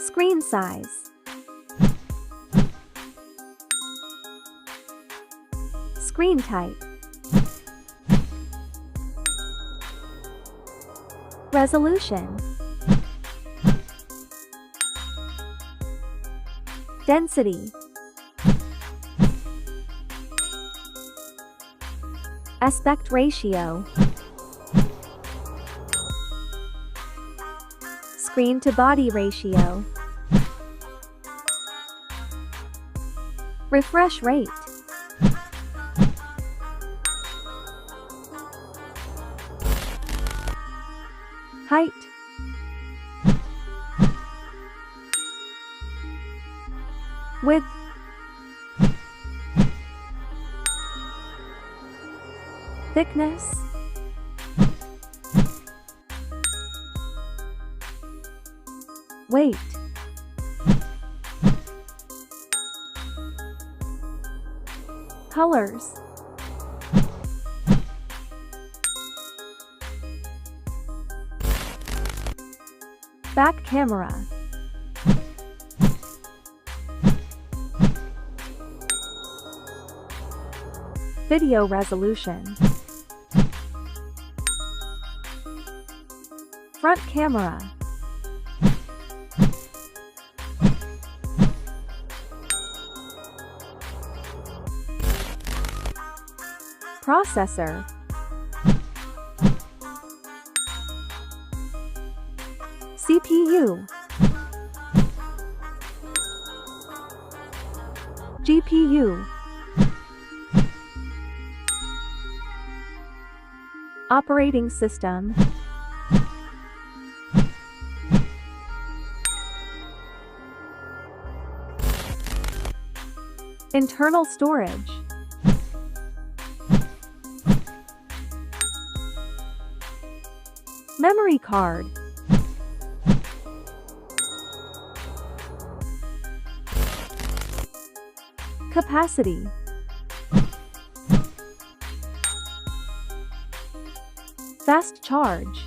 Screen size. Screen type. Resolution. Density. Aspect ratio. Screen to body ratio. Refresh rate. Height. Width. Thickness. Weight. Colors. Back camera. Video resolution. Front camera. Processor. CPU. GPU. Operating system. Internal storage. Memory card. Capacity. Fast charge.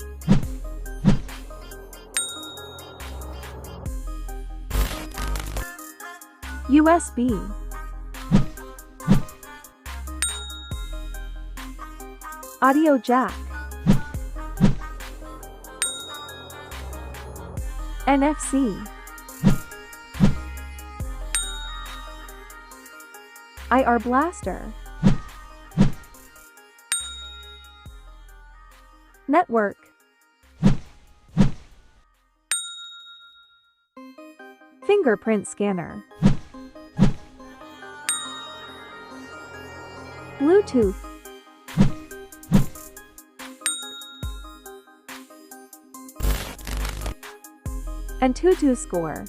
USB. Audio jack. NFC. IR blaster. Network. Fingerprint scanner. Bluetooth. Antutu score.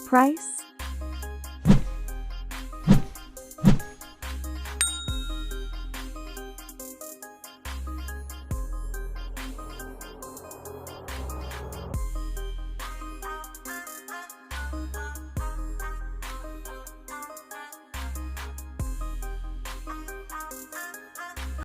Price.